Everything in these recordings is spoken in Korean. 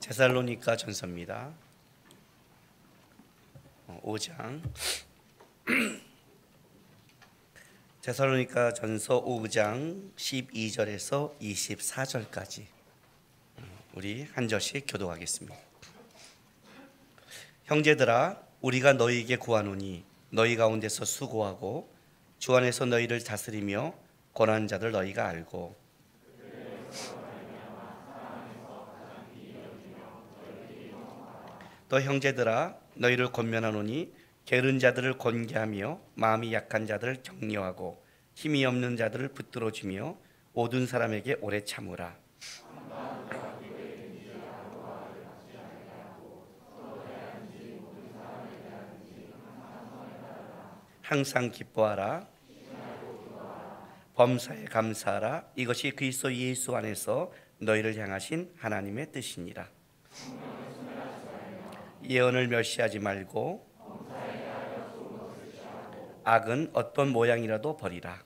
데살로니가 전서입니다. 5장. 데살로니가 전서 5장 12절에서 24절까지 우리 한 절씩 교독하겠습니다. 형제들아, 우리가 너희에게 구하노니 너희 가운데서 수고하고 주 안에서 너희를 다스리며 권하는 자들 너희가 알고, 또 형제들아, 너희를 권면하노니 게으른 자들을 권계하며 마음이 약한 자들을 격려하고 힘이 없는 자들을 붙들어주며 모든 사람에게 오래 참으라. 항상 기뻐하라. 범사에 감사하라. 이것이 그리스도 예수 안에서 너희를 향하신 하나님의 뜻이니라. 예언을 멸시하지 말고 악은 어떤 모양이라도 버리라.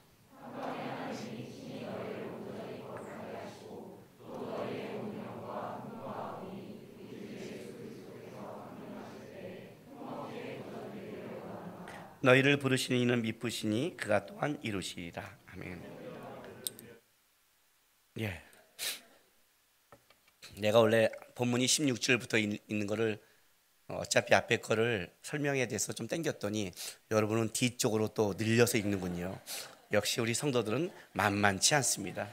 너희를 부르시는 이는 미쁘시니 그가 또한 이루시리라. 아멘. 예. 내가 원래 본문이 16절부터 있는 거를 어차피 앞에 거를 설명에 대해서 좀 땡겼더니 여러분은 뒤쪽으로 또 늘려서 읽는군요. 역시 우리 성도들은 만만치 않습니다.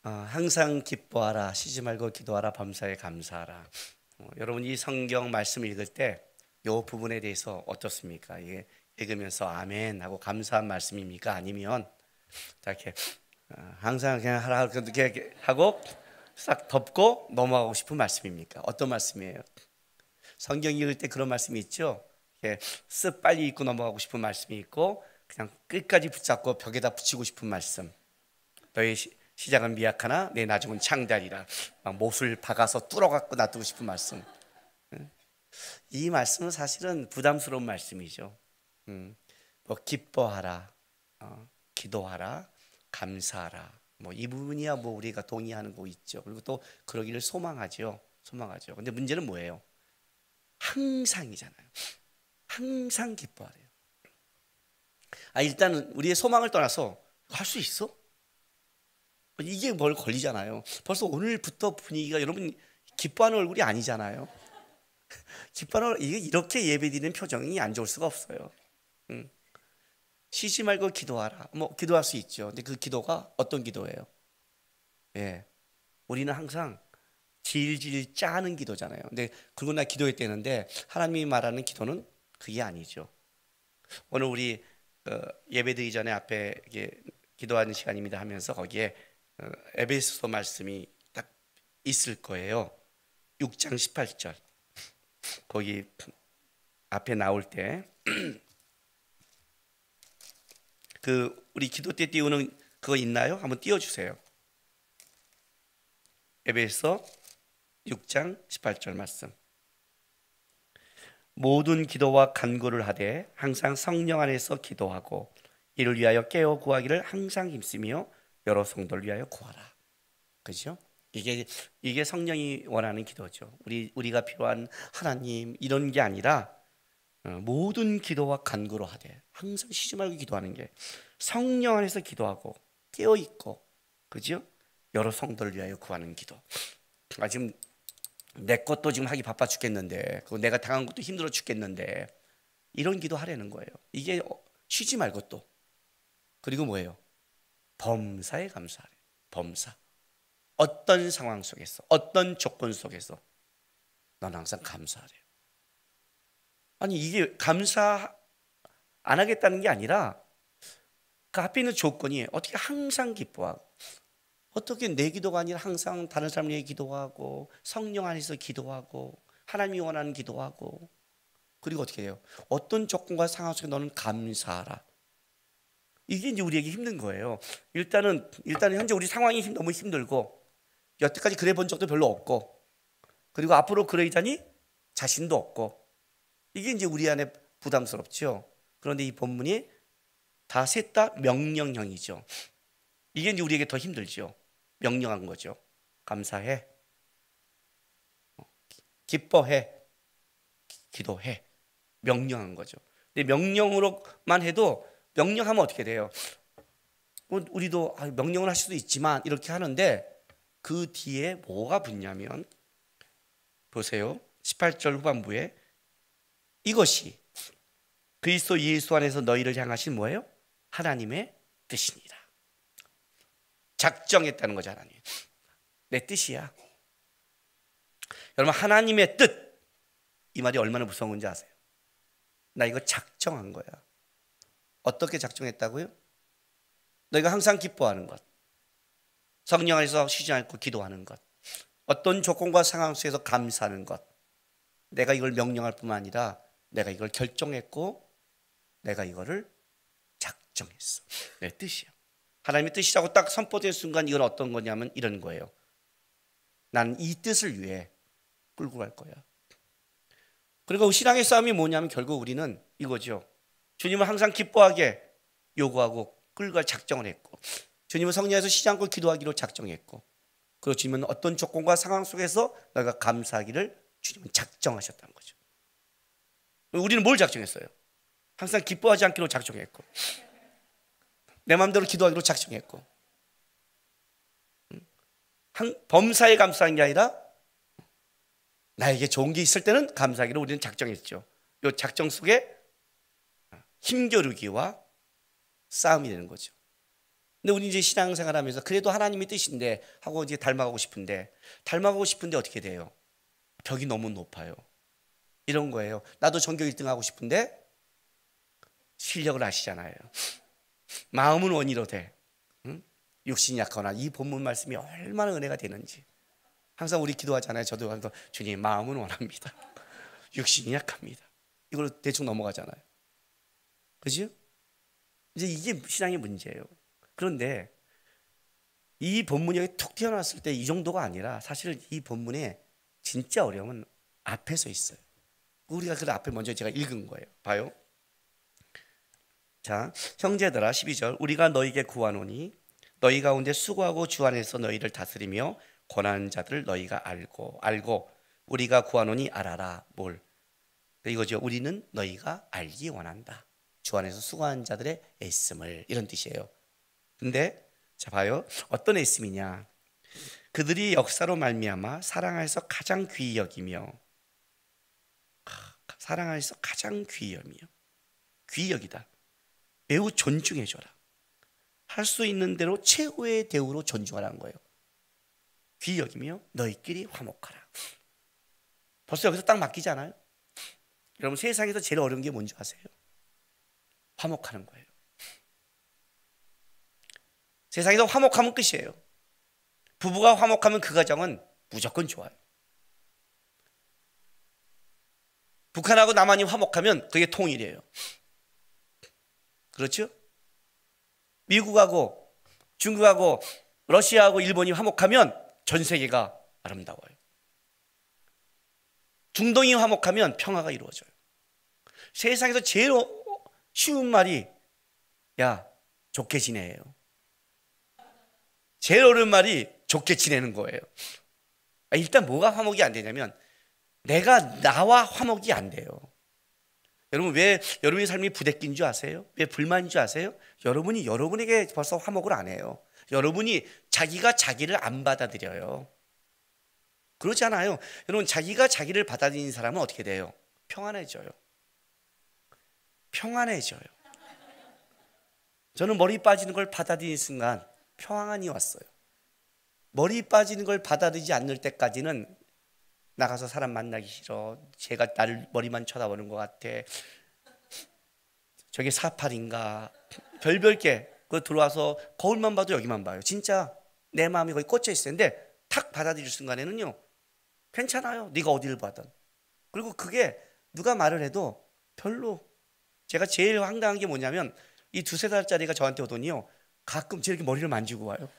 항상 기뻐하라. 쉬지 말고 기도하라. 범사에 감사하라. 여러분 이 성경 말씀을 읽을 때 이 부분에 대해서 어떻습니까? 이게 읽으면서 아멘 하고 감사한 말씀입니까? 아니면 이렇게 항상 그냥 하라 이렇게 하고 싹 덮고 넘어가고 싶은 말씀입니까? 어떤 말씀이에요? 성경 읽을 때 그런 말씀이 있죠. 쓱 빨리 읽고 넘어가고 싶은 말씀이 있고 그냥 끝까지 붙잡고 벽에다 붙이고 싶은 말씀. 너의 시작은 미약하나 내 나중은 창대하리라. 막 못을 박아서 뚫어갖고 놔두고 싶은 말씀. 이 말씀은 사실은 부담스러운 말씀이죠. 뭐 기뻐하라, 기도하라, 감사하라. 뭐 이 부분이야 뭐 우리가 동의하는 거 있죠. 그리고 또 그러기를 소망하죠. 근데 문제는 뭐예요? 항상이잖아요. 항상 기뻐하래요. 일단은 우리의 소망을 떠나서 할 수 있어? 이게 뭘 걸리잖아요. 벌써 오늘부터 분위기가 여러분 기뻐하는 얼굴이 아니잖아요. 기뻐하는 이렇게 예배드리는 표정이 안 좋을 수가 없어요. 쉬지 말고 기도하라. 뭐 기도할 수 있죠. 근데 그 기도가 어떤 기도예요? 예, 우리는 항상 질질 짜는 기도잖아요. 근데 그러고 나 기도했대는데 하나님이 말하는 기도는 그게 아니죠. 오늘 우리 예배드리기 전에 앞에 기도하는 시간입니다 하면서 거기에 에베소서 말씀이 딱 있을 거예요. 6장 18절 거기 앞에 나올 때 그 우리 기도 때 띄우는 그거 있나요? 한번 띄워주세요. 에베소 6장 18절 말씀. 모든 기도와 간구를 하되 항상 성령 안에서 기도하고 이를 위하여 깨어 구하기를 항상 힘쓰며 여러 성도를 위하여 구하라. 그렇죠? 이게 성령이 원하는 기도죠. 우리가 필요한 하나님 이런 게 아니라 모든 기도와 간구로 하되 항상 쉬지 말고 기도하는 게 성령 안에서 기도하고 깨어 있고, 그죠? 여러 성도를 위하여 구하는 기도. 지금 내 것도 지금 하기 바빠 죽겠는데, 그리고 내가 당한 것도 힘들어 죽겠는데 이런 기도 하라는 거예요. 이게 쉬지 말고 또 그리고 뭐예요? 범사에 감사하래. 범사. 어떤 상황 속에서, 어떤 조건 속에서 넌 항상 감사하래요. 아니 이게 감사 안 하겠다는 게 아니라 그 앞에 있는 조건이 어떻게 항상 기뻐하고, 어떻게 내 기도가 아니라 항상 다른 사람 위해 기도하고 성령 안에서 기도하고 하나님이 원하는 기도하고, 그리고 어떻게 해요? 어떤 조건과 상황 속에 너는 감사하라. 이게 이제 우리에게 힘든 거예요. 일단은 현재 우리 상황이 너무 힘들고 여태까지 그래 본 적도 별로 없고, 그리고 앞으로 그러자니 자신도 없고, 이게 이제 우리 안에 부담스럽죠. 그런데 이 본문이 다 셋 다 명령형이죠. 이게 이제 우리에게 더 힘들죠. 명령한 거죠. 감사해, 기뻐해, 기도해. 명령한 거죠. 근데 명령으로만 해도, 명령하면 어떻게 돼요? 우리도 명령을 할 수도 있지만 이렇게 하는데, 그 뒤에 뭐가 붙냐면 보세요. 18절 후반부에 이것이 그리스도 예수 안에서 너희를 향하신 뭐예요? 하나님의 뜻이니라. 작정했다는 거죠. 하나님, 내 뜻이야. 여러분, 하나님의 뜻, 이 말이 얼마나 무서운 건지 아세요? 나 이거 작정한 거야. 어떻게 작정했다고요? 너희가 항상 기뻐하는 것, 성령 안에서 쉬지 않고 기도하는 것, 어떤 조건과 상황 속에서 감사하는 것, 내가 이걸 명령할 뿐만 아니라 내가 이걸 결정했고 내가 이거를 작정했어. 내 뜻이야. 하나님의 뜻이라고 딱 선포된 순간 이건 어떤 거냐면 이런 거예요. 나는 이 뜻을 위해 끌고 갈 거야. 그리고 신앙의 싸움이 뭐냐면 결국 우리는 이거죠. 주님을 항상 기뻐하게 요구하고 끌고 갈 작정을 했고, 주님은 성령에서 쉬지 않고 기도하기로 작정했고, 그리고 주님은 어떤 조건과 상황 속에서 너희가 감사하기를 주님은 작정하셨다는 거죠. 우리는 뭘 작정했어요? 항상 기뻐하지 않기로 작정했고, 내 마음대로 기도하기로 작정했고, 범사에 감사한 게 아니라 나에게 좋은 게 있을 때는 감사하기로 우리는 작정했죠. 이 작정 속에 힘겨루기와 싸움이 되는 거죠. 근데 우리 이제 신앙생활 하면서 그래도 하나님의 뜻인데 하고 이제 닮아가고 싶은데 어떻게 돼요? 벽이 너무 높아요. 이런 거예요. 나도 전교 1등 하고 싶은데 실력을 아시잖아요. 마음은 원이로 돼. 응? 육신이 약하거나. 이 본문 말씀이 얼마나 은혜가 되는지. 항상 우리 기도하잖아요. 저도 항상 주님, 마음은 원합니다. 육신이 약합니다. 이걸로 대충 넘어가잖아요. 그죠? 이제 이게 신앙의 문제예요. 그런데 이 본문이 여기 툭 튀어나왔을 때 이 정도가 아니라 사실 이 본문에 진짜 어려움은 앞에서 있어요. 우리가 그 앞에 먼저 제가 읽은 거예요. 봐요. 자, 형제들아, 12절. 우리가 너희에게 구하노니 너희 가운데 수고하고 주 안에서 너희를 다스리며 권하는 자들을 너희가 알고 우리가 구하노니 알아라. 뭘? 이거죠. 우리는 너희가 알기 원한다. 주 안에서 수고하는 자들의 애씀을, 이런 뜻이에요. 근데 자, 봐요. 어떤 애씀이냐? 그들이 역사로 말미암아 사랑하여서 가장 귀히 여기며, 사랑하여서 가장 귀히 여기며, 귀히 여기다. 매우 존중해줘라. 할 수 있는 대로 최고의 대우로 존중하라는 거예요. 귀히 여기며 너희끼리 화목하라. 벌써 여기서 딱 맡기지 않아요? 여러분, 세상에서 제일 어려운 게 뭔지 아세요? 화목하는 거예요. 세상에서 화목하면 끝이에요. 부부가 화목하면 그 가정은 무조건 좋아요. 북한하고 남한이 화목하면 그게 통일이에요. 그렇죠? 미국하고 중국하고 러시아하고 일본이 화목하면 전 세계가 아름다워요. 중동이 화목하면 평화가 이루어져요. 세상에서 제일 쉬운 말이 야, 좋게 지내요. 제일 어려운 말이 좋게 지내는 거예요. 일단 뭐가 화목이 안 되냐면 나와 화목이 안 돼요. 여러분, 왜 여러분의 삶이 부대끼인 줄 아세요? 왜 불만인 줄 아세요? 여러분이 여러분에게 벌써 화목을 안 해요. 여러분이 자기가 자기를 안 받아들여요. 그렇지 않아요? 여러분, 자기가 자기를 받아들이는 사람은 어떻게 돼요? 평안해져요. 평안해져요. 저는 머리 빠지는 걸 받아들이는 순간 평안이 왔어요. 머리 빠지는 걸 받아들이지 않을 때까지는 나가서 사람 만나기 싫어. 제가 나를 머리만 쳐다보는 것 같아. 저게 사팔인가. 별별 게. 그 들어와서 거울만 봐도 여기만 봐요. 진짜 내 마음이 거의 꽂혀 있어요. 근데 탁 받아들일 순간에는요, 괜찮아요. 네가 어디를 봐든. 그리고 그게 누가 말을 해도 별로. 제가 제일 황당한 게 뭐냐면 이 2-3달짜리가 저한테 오더니요, 가끔 저렇게 머리를 만지고 와요.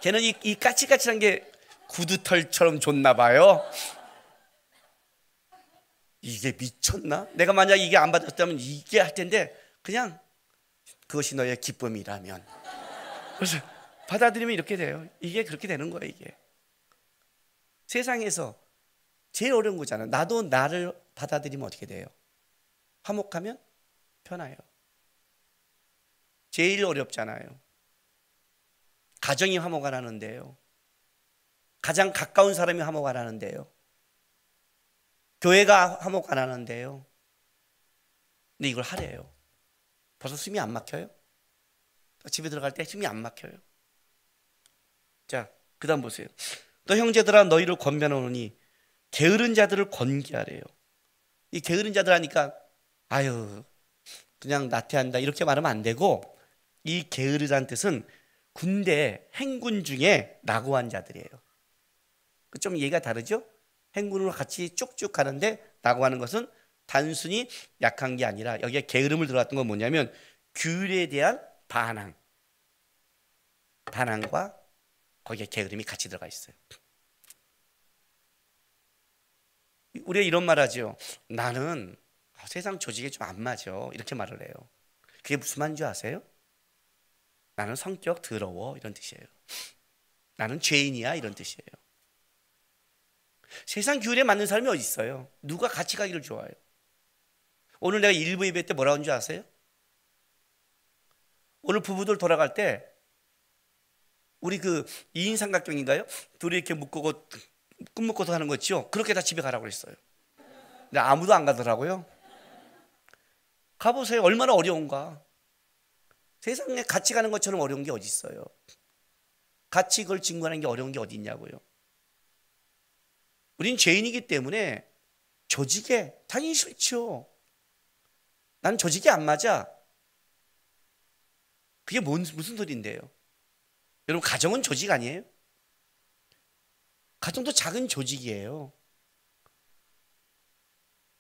걔는 이 까칠까칠한 게 구두털처럼 좋나 봐요. 이게 미쳤나? 내가 만약 이게 안 받았다면 이게 할 텐데 그냥 그것이 너의 기쁨이라면. 그래서 받아들이면 이렇게 돼요. 이게 그렇게 되는 거예요. 이게 세상에서 제일 어려운 거잖아요. 나도 나를 받아들이면 어떻게 돼요? 화목하면 편해요. 제일 어렵잖아요. 가정이 화목 안 하는데요. 가장 가까운 사람이 화목 안 하는데요. 교회가 화목 안 하는데요. 근데 이걸 하래요. 벌써 숨이 안 막혀요? 집에 들어갈 때 숨이 안 막혀요. 자, 그 다음 보세요. 너 형제들아 너희를 권면하노니 게으른 자들을 권기하래요. 이 게으른 자들 하니까 아유 그냥 나태한다 이렇게 말하면 안 되고, 이 게으르다는 뜻은 군대 행군 중에 낙오한 자들이에요. 좀 얘기가 다르죠? 행군으로 같이 쭉쭉 가는데 낙오하는 것은 단순히 약한 게 아니라 여기에 게으름을 들어갔던 건 뭐냐면 규율에 대한 반항과 거기에 게으름이 같이 들어가 있어요. 우리가 이런 말 하죠. 나는 세상 조직에 좀 안 맞아 이렇게 말을 해요. 그게 무슨 말인 줄 아세요? 나는 성격 더러워 이런 뜻이에요. 나는 죄인이야 이런 뜻이에요. 세상 규율에 맞는 사람이 어디 있어요? 누가 같이 가기를 좋아해요? 오늘 내가 일부 예배 때 뭐라고 한 줄 아세요? 오늘 부부들 돌아갈 때 우리 그 2인 삼각형인가요? 둘이 이렇게 묶고 끈 묶어서 하는 거 있죠? 그렇게 다 집에 가라고 그랬어요. 근데 아무도 안 가더라고요. 가보세요. 얼마나 어려운가. 세상에 같이 가는 것처럼 어려운 게 어디 있어요? 같이 그걸 증거하는 게 어려운 게 어디 있냐고요. 우린 죄인이기 때문에 조직에 당연히 싫죠. 난 조직이 안 맞아. 그게 무슨 소리인데요? 여러분 가정은 조직 아니에요? 가정도 작은 조직이에요.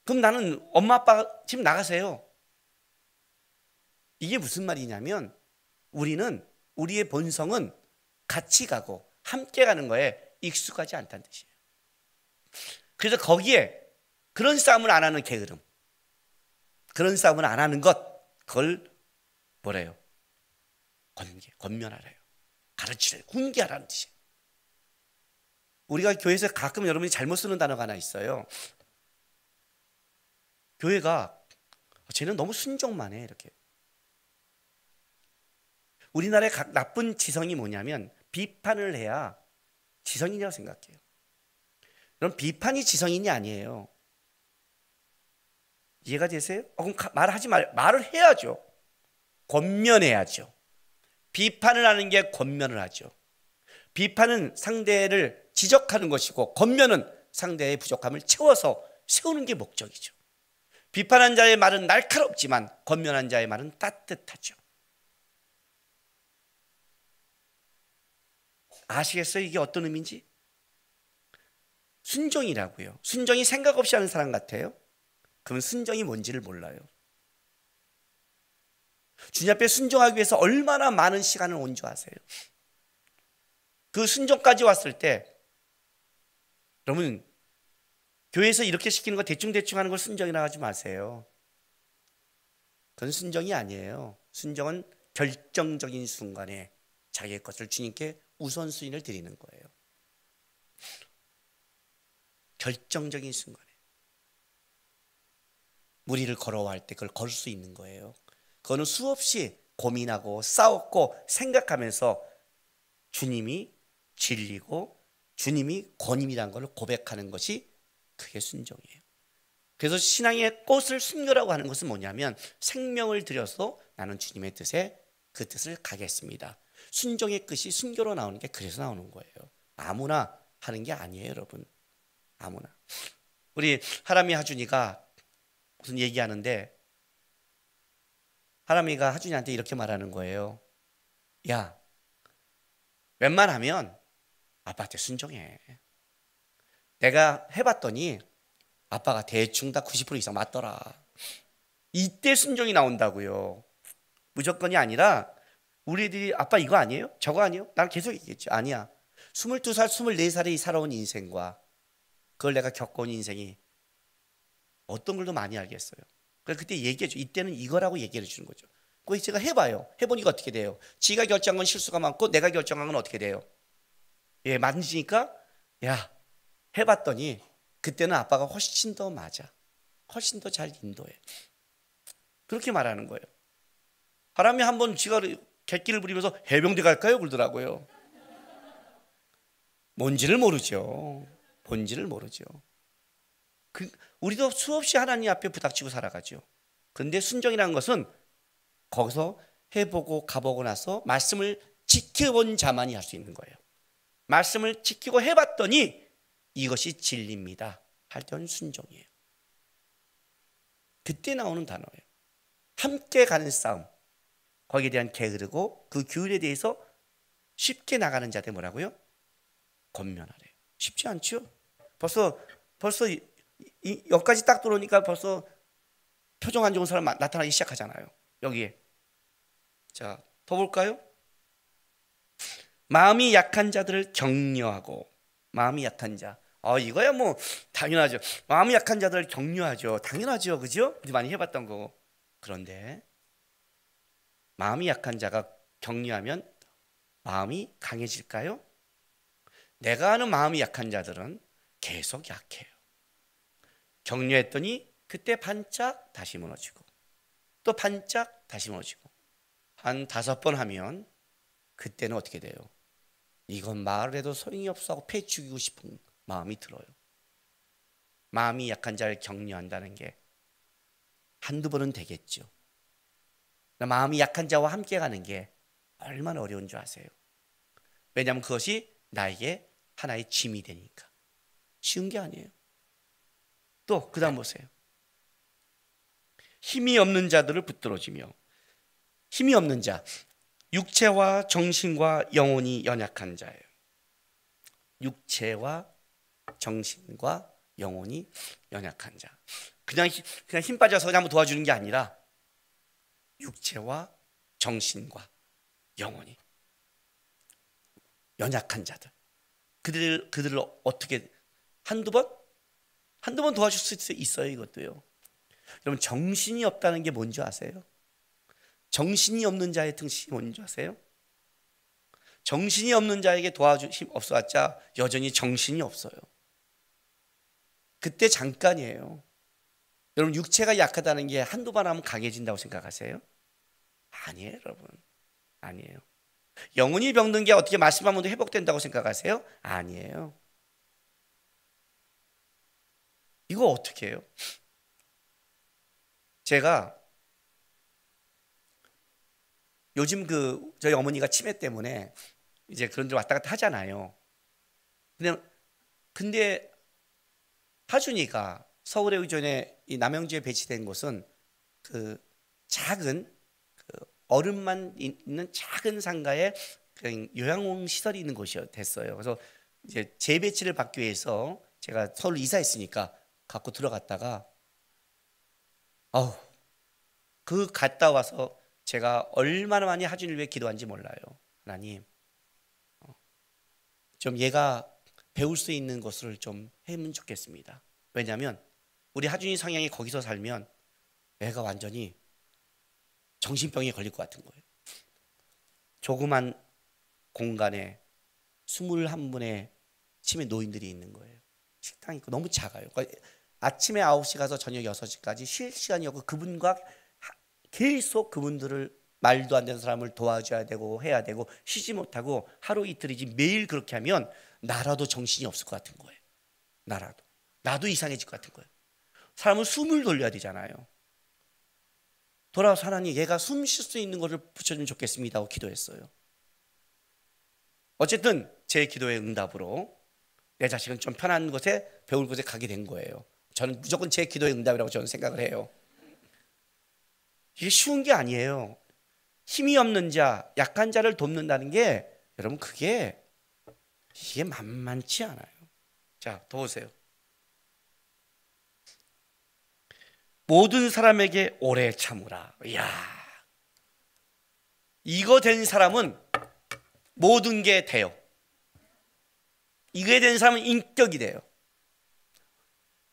그럼 나는 엄마 아빠 집 나가세요. 이게 무슨 말이냐면 우리의 본성은 같이 가고 함께 가는 거에 익숙하지 않다는 뜻이에요. 그래서 거기에 그런 싸움을 안 하는 게으름, 그런 싸움을 안 하는 것, 그걸 뭐래요? 권면하래요. 가르치래요. 훈계하라는 뜻이에요. 우리가 교회에서 가끔 여러분이 잘못 쓰는 단어가 하나 있어요. 교회가 쟤는 너무 순종만 해 이렇게. 우리나라의 나쁜 지성이 뭐냐면 비판을 해야 지성이라고 생각해요. 그럼 비판이 지성인이 아니에요. 이해가 되세요? 그럼 말을 해야죠. 권면해야죠. 비판을 하는 게 권면을 하죠. 비판은 상대를 지적하는 것이고 권면은 상대의 부족함을 채워서 세우는 게 목적이죠. 비판한 자의 말은 날카롭지만 권면한 자의 말은 따뜻하죠. 아시겠어요? 이게 어떤 의미인지? 순종이라고요. 순종이 생각 없이 하는 사람 같아요? 그러면 순종이 뭔지를 몰라요. 주님 앞에 순종하기 위해서 얼마나 많은 시간을 온 줄 아세요? 그 순종까지 왔을 때 여러분 교회에서 이렇게 시키는 거 대충대충 하는 걸 순종이라고 하지 마세요. 그건 순종이 아니에요. 순종은 결정적인 순간에 자기의 것을 주님께 우선순위를 드리는 거예요. 결정적인 순간에 무리를 걸어갈 때 그걸 걸을 수 있는 거예요. 그거는 수없이 고민하고 싸웠고 생각하면서 주님이 진리고 주님이 권임이라는 걸 고백하는 것이 그게 순종이에요. 그래서 신앙의 꽃을 순교라고 하는 것은 뭐냐면 생명을 들여서 나는 주님의 뜻에 그 뜻을 가겠습니다. 순종의 끝이 순교로 나오는 게 그래서 나오는 거예요. 아무나 하는 게 아니에요, 여러분. 아무나. 우리 하람이 하준이가 무슨 얘기하는데 하람이가 하준이한테 이렇게 말하는 거예요. 야, 웬만하면 아빠한테 순종해. 내가 해봤더니 아빠가 대충 다 90% 이상 맞더라. 이때 순종이 나온다고요. 무조건이 아니라 우리들이 아빠 이거 아니에요? 저거 아니에요? 난 계속 얘기했죠. 아니야. 22살, 24살이 살아온 인생과 그걸 내가 겪어온 인생이 어떤 걸 더 많이 알겠어요. 그래서 그때 얘기해줘. 이때는 이거라고 얘기해 주는 거죠. 그거 제가 해봐요. 해보니까 어떻게 돼요? 지가 결정한 건 실수가 많고 내가 결정한 건 어떻게 돼요? 예, 만지니까 야 해봤더니 그때는 아빠가 훨씬 더 맞아. 훨씬 더 잘 인도해. 그렇게 말하는 거예요. 사람이 한번 지가 객기를 부리면서 해병대 갈까요? 그러더라고요. 뭔지를 모르죠. 뭔지를 모르죠. 우리도 수없이 하나님 앞에 부닥치고 살아가죠. 그런데 순종이라는 것은 거기서 해보고 가보고 나서 말씀을 지켜본 자만이 할 수 있는 거예요. 말씀을 지키고 해봤더니 이것이 진리입니다 할 때는 순종이에요. 그때 나오는 단어예요. 함께 가는 싸움. 거기에 대한 게으르고 그 규율에 대해서 쉽게 나가는 자들 뭐라고요? 권면하래요. 쉽지 않죠? 벌써 여기까지 딱 들어오니까 벌써 표정 안 좋은 사람 나타나기 시작하잖아요. 여기에. 자, 더 볼까요? 마음이 약한 자들을 격려하고. 마음이 약한 자. 이거야 뭐 당연하죠. 마음이 약한 자들을 격려하죠. 당연하죠. 그죠? 우리 많이 해봤던 거고. 그런데 마음이 약한 자가 격려하면 마음이 강해질까요? 내가 아는 마음이 약한 자들은 계속 약해요. 격려했더니 그때 반짝 다시 무너지고 또 반짝 다시 무너지고 한 5번 하면 그때는 어떻게 돼요? 이건 말을 해도 소용이 없어 하고 패 죽이고 싶은 마음이 들어요. 마음이 약한 자를 격려한다는 게 한두 번은 되겠죠. 마음이 약한 자와 함께 가는 게 얼마나 어려운 줄 아세요? 왜냐하면 그것이 나에게 하나의 짐이 되니까. 쉬운 게 아니에요. 또 그 다음 보세요. 힘이 없는 자들을 붙들어주며. 힘이 없는 자, 육체와 정신과 영혼이 연약한 자예요. 육체와 정신과 영혼이 연약한 자. 그냥 힘 빠져서 그냥 한번 도와주는 게 아니라 육체와 정신과 영혼이 연약한 자들. 그들을 어떻게 한두 번 도와줄 수 있어요. 이것도요. 여러분, 정신이 없다는 게 뭔지 아세요? 정신이 없는 자의 특징이 뭔지 아세요? 정신이 없는 자에게 도와줄 힘 없어봤자 여전히 정신이 없어요. 그때 잠깐이에요. 여러분, 육체가 약하다는 게 한두 번 하면 강해진다고 생각하세요? 아니에요, 여러분. 아니에요. 영혼이 병든 게 어떻게 말씀하면 회복된다고 생각하세요? 아니에요. 이거 어떻게 해요? 제가 요즘 저희 어머니가 치매 때문에 이제 그런 데 왔다 갔다 하잖아요. 근데 하준이가 서울에 의전에 이 남양주에 배치된 곳은 그 작은 어른만 있는 작은 상가에 요양원 시설이 있는 곳이 됐어요. 그래서 이제 재배치를 받기 위해서 제가 서울 이사했으니까 갖고 들어갔다가 그 갔다 와서 제가 얼마나 많이 하준이를 위해 기도한지 몰라요. 하나님, 좀 얘가 배울 수 있는 것을 좀 해면 좋겠습니다. 왜냐하면 우리 하준이 성향이 거기서 살면 애가 완전히 정신병에 걸릴 것 같은 거예요. 조그만 공간에 21분의 치매 노인들이 있는 거예요. 식당이 있고 너무 작아요. 그러니까 아침에 9시 가서 저녁 6시까지 쉴 시간이 없고 그분과 계속 그분들을 말도 안 되는 사람을 도와줘야 되고 해야 되고 쉬지 못하고 하루 이틀이지 매일 그렇게 하면 나라도 정신이 없을 것 같은 거예요. 나도 이상해질 것 같은 거예요. 사람은 숨을 돌려야 되잖아요. 돌아와서 하나님, 얘가 숨 쉴 수 있는 것을 붙여주면 좋겠습니다 하고 기도했어요. 어쨌든 제 기도의 응답으로 내 자식은 좀 편한 곳에 배울 곳에 가게 된 거예요. 저는 무조건 제 기도의 응답이라고 저는 생각을 해요. 이게 쉬운 게 아니에요. 힘이 없는 자, 약한 자를 돕는다는 게 여러분 이게 만만치 않아요. 자, 더 보세요. 모든 사람에게 오래 참으라. 이야, 이거 된 사람은 모든 게 돼요. 이게 된 사람은 인격이 돼요.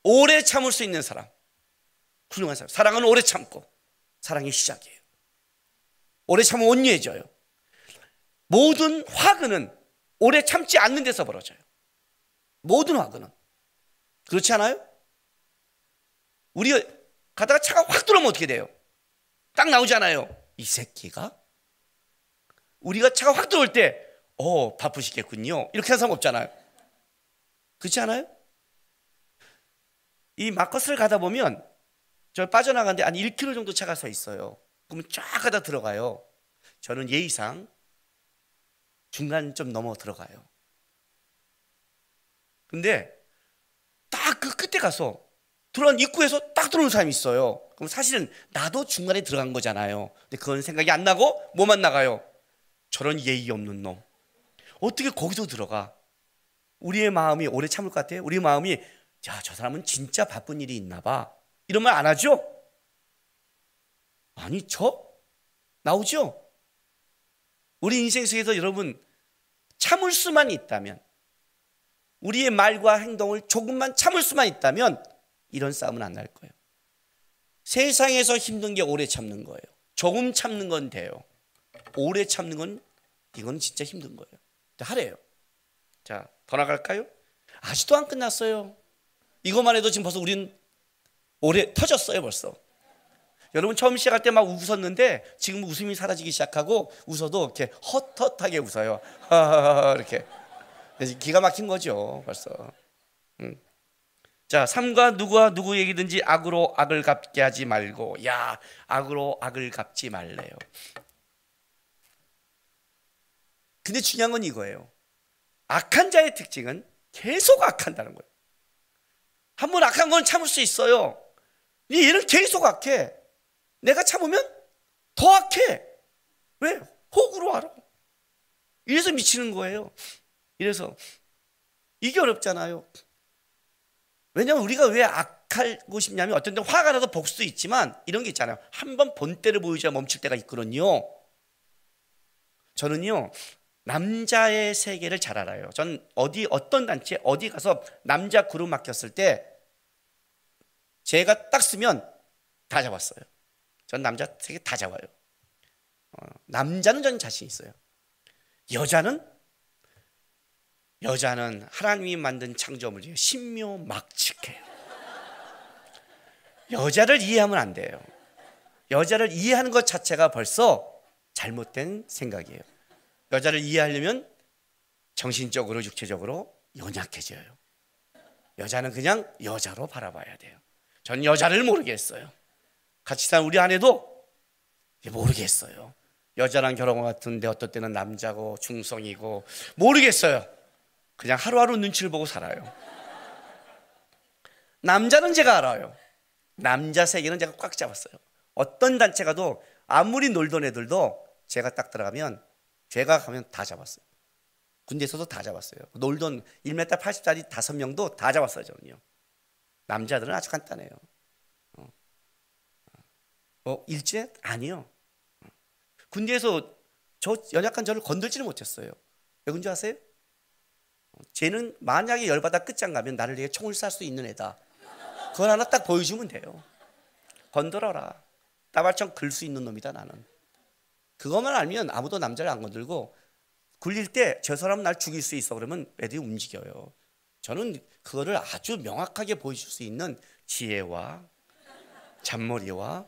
오래 참을 수 있는 사람, 훌륭한 사람. 사랑은 오래 참고 사랑의 시작이에요. 오래 참으면 온유해져요. 모든 화근은 오래 참지 않는 데서 벌어져요. 모든 화근은 그렇지 않아요? 우리 가다가 차가 확 들어오면 어떻게 돼요? 딱 나오잖아요. 이 새끼가? 우리가 차가 확 들어올 때 바쁘시겠군요, 이렇게 하는 사람 없잖아요. 그렇지 않아요? 이 마커스를 가다 보면 저 빠져나가는데 한 1km 정도 차가 서 있어요. 그러면 쫙 가다 들어가요. 저는 예의상 중간 좀 넘어 들어가요. 근데 딱 그 끝에 가서 들어간 입구에서 딱 들어오는 사람이 있어요. 그럼 사실은 나도 중간에 들어간 거잖아요. 근데 그건 생각이 안 나고 뭐만 나가요? 저런 예의 없는 놈, 어떻게 거기서 들어가? 우리의 마음이 오래 참을 것 같아요? 우리 마음이 저 사람은 진짜 바쁜 일이 있나 봐, 이런 말 안 하죠? 아니, 나오죠? 우리 인생 속에서 여러분 참을 수만 있다면, 우리의 말과 행동을 조금만 참을 수만 있다면 이런 싸움은 안 날 거예요. 세상에서 힘든 게 오래 참는 거예요. 조금 참는 건 돼요. 오래 참는 건, 이건 진짜 힘든 거예요. 하래요. 자, 더 나갈까요? 아직도 안 끝났어요. 이것만 해도 지금 벌써 우린 오래 터졌어요, 벌써. 여러분 처음 시작할 때 막 웃었는데 지금 웃음이 사라지기 시작하고, 웃어도 이렇게 헛헛하게 웃어요. 이렇게. 기가 막힌 거죠, 벌써. 자, 삼가 누구와 누구 얘기든지 악으로 악을 갚게 하지 말고. 야, 악으로 악을 갚지 말래요. 근데 중요한 건 이거예요. 악한 자의 특징은 계속 악한다는 거예요. 한 번 악한 건 참을 수 있어요. 얘는 계속 악해. 내가 참으면 더 악해. 왜? 호구로 알아. 이래서 미치는 거예요. 이래서 이게 어렵잖아요. 왜냐하면 우리가 왜 악하고 싶냐면, 어떤 때 화가 나서 볼 수도 있지만 이런 게 있잖아요. 한번 본때를 보여줘야 멈출 때가 있거든요. 저는요, 남자의 세계를 잘 알아요. 전 어떤 단체 어디 가서 남자 그룹 맡겼을 때 제가 딱 쓰면 다 잡았어요. 전 남자 세계 다 잡아요. 남자는 전 자신 있어요. 여자는 하나님이 만든 창조물이에요. 신묘막측해요. 여자를 이해하면 안 돼요. 여자를 이해하는 것 자체가 벌써 잘못된 생각이에요. 여자를 이해하려면 정신적으로 육체적으로 연약해져요. 여자는 그냥 여자로 바라봐야 돼요. 전 여자를 모르겠어요. 같이 사는 우리 아내도 모르겠어요. 여자랑 결혼한 것 같은데 어떨 때는 남자고 중성이고 모르겠어요. 그냥 하루하루 눈치를 보고 살아요. 남자는 제가 알아요. 남자 세계는 제가 꽉 잡았어요. 어떤 단체 가도 아무리 놀던 애들도 제가 딱 들어가면, 제가 가면 다 잡았어요. 군대에서도 다 잡았어요. 놀던 1m 80짜리 5명도 다 잡았어요, 저는요. 남자들은 아주 간단해요. 일제? 아니요. 군대에서 연약한 저를 건들지를 못했어요. 왜 그런 줄 아세요? 쟤는 만약에 열받아 끝장 가면 나를 위해 총을 쏠 수 있는 애다. 그걸 하나 딱 보여주면 돼요. 건들어라. 따발총 긁을 수 있는 놈이다, 나는. 그것만 알면 아무도 남자를 안 건들고, 굴릴 때 저 사람 날 죽일 수 있어 그러면 애들이 움직여요. 저는 그거를 아주 명확하게 보여줄 수 있는 지혜와 잔머리와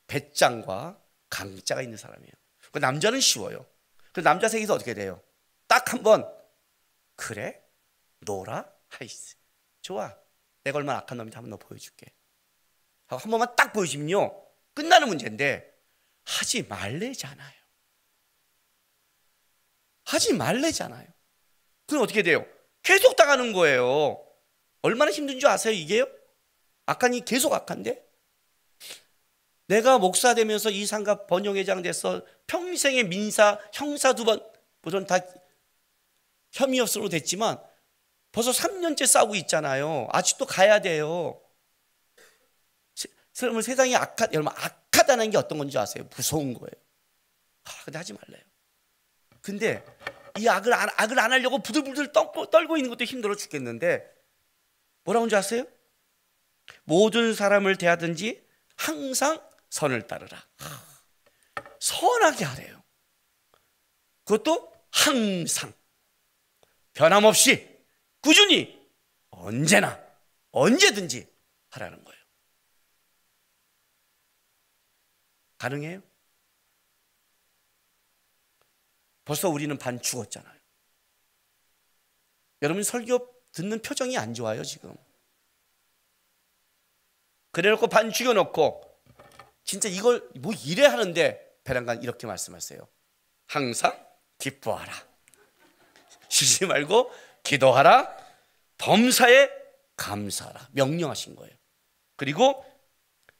배짱과 강자가 있는 사람이에요. 그 남자는 쉬워요. 그 남자 세계에서 어떻게 돼요? 딱 한 번, 그래? 놀아? 하이스. 좋아. 내가 얼마나 악한 놈인지 한번 너 보여줄게. 하고 한 번만 딱 보여주면요, 끝나는 문제인데 하지 말래잖아요. 하지 말래잖아요. 그럼 어떻게 돼요? 계속 당하는 거예요. 얼마나 힘든 줄 아세요, 이게요? 악하니 계속 악한데? 내가 목사 되면서 이 상가 번영회장 돼서 평생의 민사, 형사 2번, 물론 다 혐의 없으로 됐지만 벌써 3년째 싸우고 있잖아요. 아직도 가야 돼요. 세상이 여러분, 악하다는 게 어떤 건지 아세요? 무서운 거예요. 근데 하지 말래요. 근데 이 악을 안 하려고 부들부들 떨고 있는 것도 힘들어 죽겠는데 뭐라고 하는지 아세요? 모든 사람을 대하든지 항상 선을 따르라. 선하게 하래요. 그것도 항상 변함없이 꾸준히. 언제나 언제든지 하라는 거예요. 가능해요? 벌써 우리는 반 죽었잖아요. 여러분 설교 듣는 표정이 안 좋아요 지금. 그래놓고 반 죽여놓고 진짜 이걸 뭐 이래 하는데 베란간 이렇게 말씀하세요. 항상 기뻐하라. 쉬지 말고 기도하라. 범사에 감사하라. 명령하신 거예요. 그리고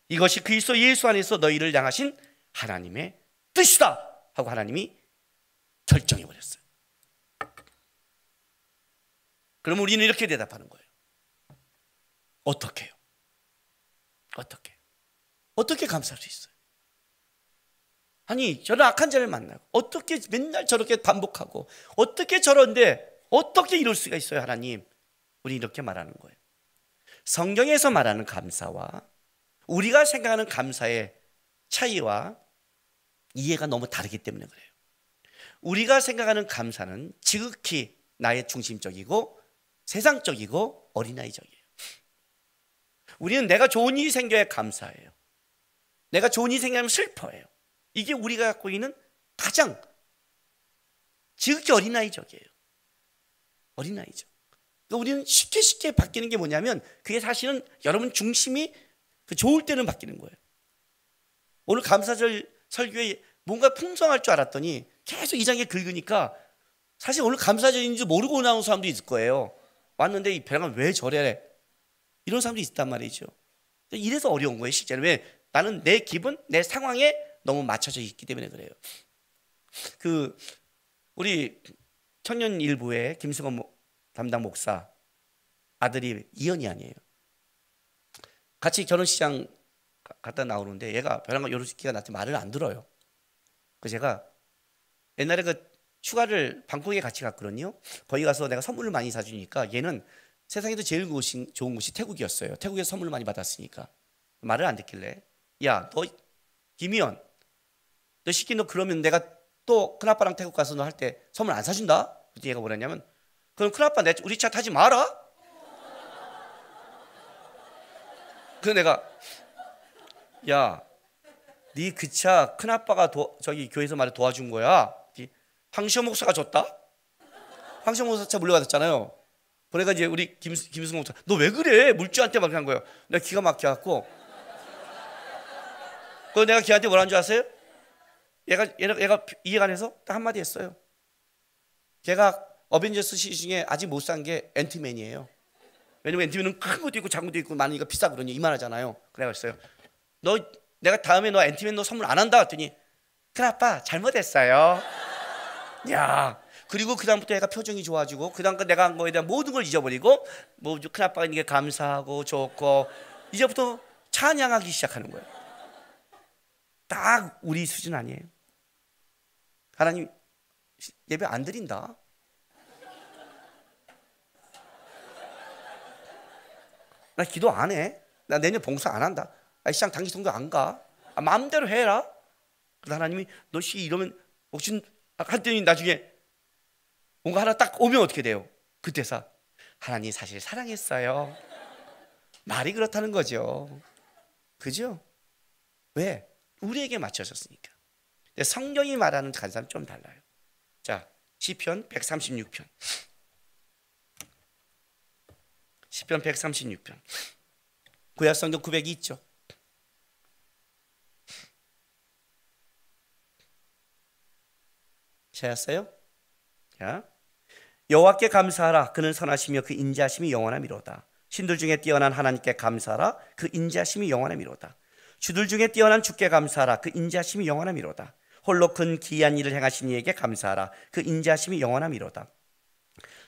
이것이 그리스도 예수 안에서 너희를 향하신 하나님의 뜻이다 하고 하나님이 결정해 버렸어요. 그럼 우리는 이렇게 대답하는 거예요. 어떻게 해요? 어떻게 감사할 수 있어요? 아니 저는 악한 자를 만나고 어떻게 맨날 저렇게 반복하고 어떻게 저런데 어떻게 이럴 수가 있어요 하나님? 우리 이렇게 말하는 거예요. 성경에서 말하는 감사와 우리가 생각하는 감사의 차이와 이해가 너무 다르기 때문에 그래요. 우리가 생각하는 감사는 지극히 나의 중심적이고 세상적이고 어린아이적이에요. 우리는 내가 좋은 일이 생겨야 감사해요. 내가 좋은 일이 생기면 슬퍼해요. 이게 우리가 갖고 있는 가장 지극히 어린아이적이에요. 어린아이죠. 그러니까 우리는 쉽게 바뀌는 게 뭐냐면 그게 사실은 여러분 중심이 그 좋을 때는 바뀌는 거예요. 오늘 감사절 설교에 뭔가 풍성할 줄 알았더니 계속 이 장에 긁으니까 사실 오늘 감사절인지 모르고 나온 사람도 있을 거예요. 왔는데 이 배가 왜 저래? 이런 사람도 있단 말이죠. 이래서 어려운 거예요 실제로. 왜? 나는 내 기분, 내 상황에 너무 맞춰져 있기 때문에 그래요. 그 우리 청년일부의 김승원 담당 목사 아들이 이현이 아니에요. 같이 결혼식장 갔다 나오는데 얘가 벼랑과 요르기가 나한테 말을 안 들어요. 그래서 제가 옛날에 그 휴가를 방콕에 같이 갔거든요. 거기 가서 내가 선물을 많이 사주니까 얘는 세상에서 제일 좋은 곳이 태국이었어요. 태국에서 선물을 많이 받았으니까 말을 안 듣길래 야 너 김희연 너 시키 너 그러면 내가 또 큰아빠랑 태국 가서 너 할 때 선물 안 사준다. 그때 얘가 뭐랬냐면 그럼 큰아빠 우리 차 타지 마라. 그래서 내가 야 네 그 차 큰아빠가 저기 교회에서 말을 도와준 거야. 황시호 목사가 줬다. 황시호 목사 차 물려받았잖아요. 그러니까 이제 우리 김승호 목사 너 왜 그래? 물주한테 막 한 거예요. 내가 기가 막혀갖고 그래서 내가 걔한테 뭐라는 줄 아세요? 얘가 이해가 안 해서 딱 한마디 했어요. 걔가 어벤져스 시리즈 중에 아직 못 산 게 앤트맨이에요. 왜냐면 앤트맨은 큰 것도 있고 작은 것도 있고 많으니까 비싸거든요. 이만하잖아요. 그래가지고 내가 다음에 너 앤트맨 너 선물 안 한다 했더니 큰아빠 잘못했어요. 야 그리고 그 다음부터 얘가 표정이 좋아지고 그 다음 내가 한 거에 대한 모든 걸 잊어버리고 뭐 큰아빠가 이게 감사하고 좋고 이제부터 찬양하기 시작하는 거예요. 딱 우리 수준 아니에요. 하나님 예배 안 드린다. 나 기도 안 해. 나 내년 봉사 안 한다. 시장 단기 성도 안 가. 마음대로 해라. 그래서 하나님이 너 이러면 혹시 했더니 나중에 뭔가 하나 딱 오면 어떻게 돼요? 그때서 하나님 사실 사랑했어요. 말이 그렇다는 거죠. 그죠? 왜? 우리에게 맞춰졌으니까. 성경이 말하는 감사는 좀 달라요. 자, 시편 136편. 시편 136편. 구약 성경 900이 있죠. 찾았어요? 자, 여호와께 감사하라. 그는 선하시며 그 인자하심이 영원함이로다. 신들 중에 뛰어난 하나님께 감사하라. 그 인자하심이 영원함이로다. 주들 중에 뛰어난 주께 감사하라. 그 인자하심이 영원함이로다. 홀로 큰 기이한 일을 행하신 이에게 감사하라. 그 인자하심이 영원함이로다.